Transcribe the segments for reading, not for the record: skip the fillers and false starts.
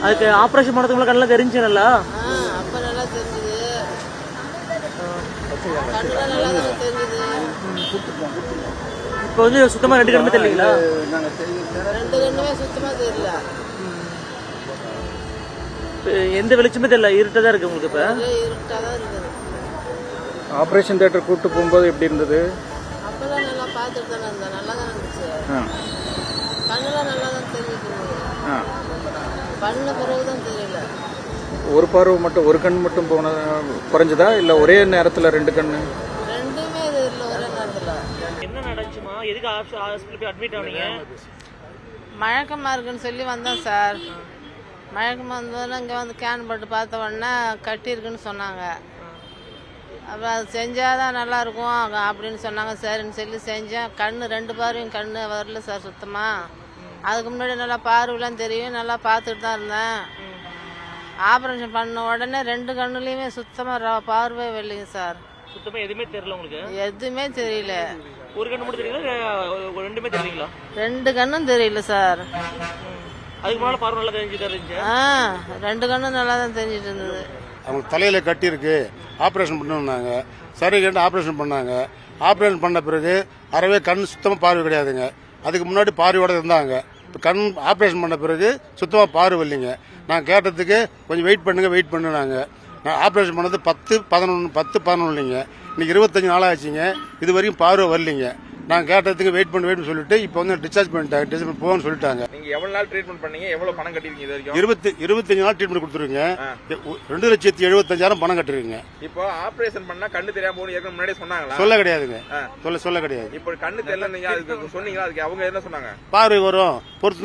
அதுக்கு ஆப்ரேஷன் பண்ணதுக்கு கண்ணெல்லாம் தெரிஞ்சு நல்லா அப்ப நல்லா தெரிஞ்சுது. கண்ணுலாம் நல்லா தான் தெரிஞ்சுது. இப்போ வந்து சுத்தமா 2 கண்ணுமே தெரியலீங்களா? 2 கண்ணுமே சுத்தமா தெரியல. எந்த வெளிச்சமே தெரியல, இருட்டா தான் இருக்கு உங்களுக்கு. இப்ப இருட்டா தான் இருக்குது. ஆப்ரேஷன் தியேட்டர் கூட்டு போகும்போது எப்படி இருந்தது? அப்பெல்லாம் நல்லா பார்த்துட்டு தானே இருந்தேன், நல்லா தான் இருந்துச்சு. கண்ணுலாம் நல்லா தான் தெரிஞ்சுட்டு பண்ண பிறகுதான் தெரியல. ஒரு பார்வை மட்டும், ஒரு கண் மட்டும் குறைஞ்சதா இல்ல ஒரே நேரத்துல 2 கண்ணு? ரெண்டுமே தெரியல ஒரே நேரத்துல. என்ன நடந்துச்சுமா? எதுக்கு ஹாஸ்பிட்டல் போய் அட்மிட் ஆனீங்க? மயக்கமா இருக்குன்னு சொல்லி வந்தோம் சார். மயக்கமா வந்தோடனே இங்கே வந்து கேன் போட்டு பார்த்த உடனே கட்டியிருக்குன்னு சொன்னாங்க. அப்புறம் அது செஞ்சாதான் நல்லா இருக்கும் அப்படின்னு சொன்னாங்க. சரின்னு சொல்லி செஞ்சேன். கண்ணு 2 பார்வையும் கண்ணு வரல சார் சுத்தமா. அதுக்கு முன்னாடி நல்லா பார்வைலாம் தெரியும், நல்லா பார்த்துட்டு தான் இருந்தேன். ஆப்ரேஷன் பண்ண உடனே 2 கண்ணுலையுமே சுத்தமாக பார்வை வரலைங்க சார். சுத்தமா எதுவுமே தெரியல உங்களுக்கு? எதுவுமே தெரியல. ஒரு கண்ணு மட்டும் தெரியல, 2மே தெரியலீங்களா? 2 கண்ணும் தெரியல சார். அதுக்கு முன்னால பார்வை நல்லா தெரிஞ்சுட்டு இருந்துச்சு. 2 கண்ணும் நல்லா தான் தெரிஞ்சிட்டு இருந்தது. அவங்க தலையில கட்டி இருக்கு, ஆப்ரேஷன் பண்ணணும்னாங்க. சரி கேட்டு ஆப்ரேஷன் பண்ணாங்க. ஆப்ரேஷன் பண்ண பிறகு அறவே கண் சுத்தமா பார்வை கிடையாதுங்க. அதுக்கு முன்னாடி பார்வையோட இருந்தாங்க. இப்போ கண் ஆப்ரேஷன் பண்ண பிறகு சுத்தமாக பார்வை இல்லைங்க. நான் கேட்டதுக்கு கொஞ்சம் வெயிட் பண்ணுனாங்க. நான் ஆப்ரேஷன் பண்ணது 10-11 இல்லைங்க. இன்னைக்கு 25 நாள் ஆச்சுங்க. இது வரைக்கும் பார்வை வரலைங்க. நான் கேட்டதுக்கு வெயிட் பண்ணு சொல்லிட்டு இப்போ வந்து டிஸ்சார்ஜ் பண்ணிட்டாங்க. டிஸ்சார்ஜ் போகணும்னு சொல்லிட்டாங்க. நீங்க எவ்வளவு நாள் ட்ரீட்மெண்ட் பண்ணீங்க? எவ்வளவு பணம் கட்டிருக்கீங்க இது வரைக்கும்? 25 நாள் ட்ரீட்மெண்ட் கொடுத்துருங்க. 2,75,000 பணம் கட்டிருக்கீங்க. இப்போ ஆபரேஷன் பண்ணா கண்ணு தெரியாம போகணும் ஏற்கனவே முன்னாடியே சொன்னாங்களா? சொல்ல கிடையாதுங்க. சொல்ல கிடையாது. இப்போ கண்ணு தெரியல நீங்க அதுக்கு சொன்னீங்களா? அதுக்கு அவங்க என்ன சொன்னாங்க? பார்வை வரும், பொறுத்து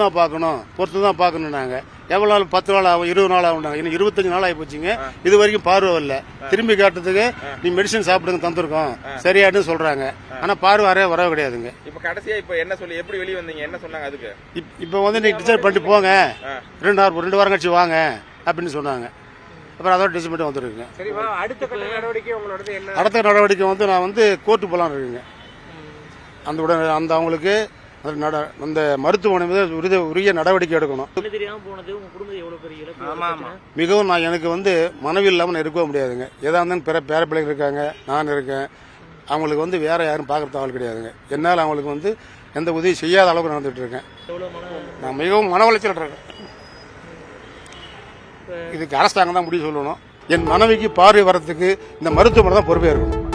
தான் பார்க்கணும்னாங்க. எவ்வளவு நாள்? 10 நாள் ஆகும், 20 நாள் ஆகும். இன்னும் 25 நாள் ஆகி போச்சுங்க. இது வரைக்கும் பார்வை வரல. திரும்பி கேட்டதுக்கு நீ மெடிசன் சாப்பிடுங்க தந்துருக்கோம் சரியானு சொல்றாங்க. ஆனா பார்வை வர கிடையாதுங்க. இப்ப கடைசியா இப்ப என்ன சொல்லி எப்படி வெளியே வந்தீங்க? என்ன சொன்னாங்க அதுக்கு? இப்ப வந்து நீங்க டிஸ்சார்ஜ் பண்ணிட்டு போங்க, 2 வாரம் கழிச்சு வாங்க அப்படின்னு சொன்னாங்க. அப்புறம் அதோட டிஸ்சார்ஜ் பண்ணிட்டு வந்துருக்குங்க. அடுத்த நடவடிக்கை வந்து நான் வந்து கோர்ட்டு போலாம் இருக்குங்க. அந்த அவங்களுக்கு அந்த மருத்துவமனை மீது உரிய நடவடிக்கை எடுக்கணும். மிகவும் எனக்கு வந்து மனைவி இல்லாமல் இருக்கவே முடியாதுங்க. ஏதா இருந்தாலும் பேர பிள்ளைங்க இருக்காங்க, நான் இருக்கேன். அவங்களுக்கு வந்து வேற யாரும் பார்க்கறது ஆள் கிடையாதுங்க. என்னால் அவங்களுக்கு வந்து எந்த உதவி செய்யாத அளவுக்கு நடந்துட்டு இருக்கேன். நான் மிகவும் மன உளைச்சல் இருக்கேன். இதுக்கு அரசாங்கம் தான் முடிவு சொல்லணும். என் மனைவிக்கு பார்வை வரத்துக்கு இந்த மருத்துவமனை தான் பொறுப்பே இருக்கணும்.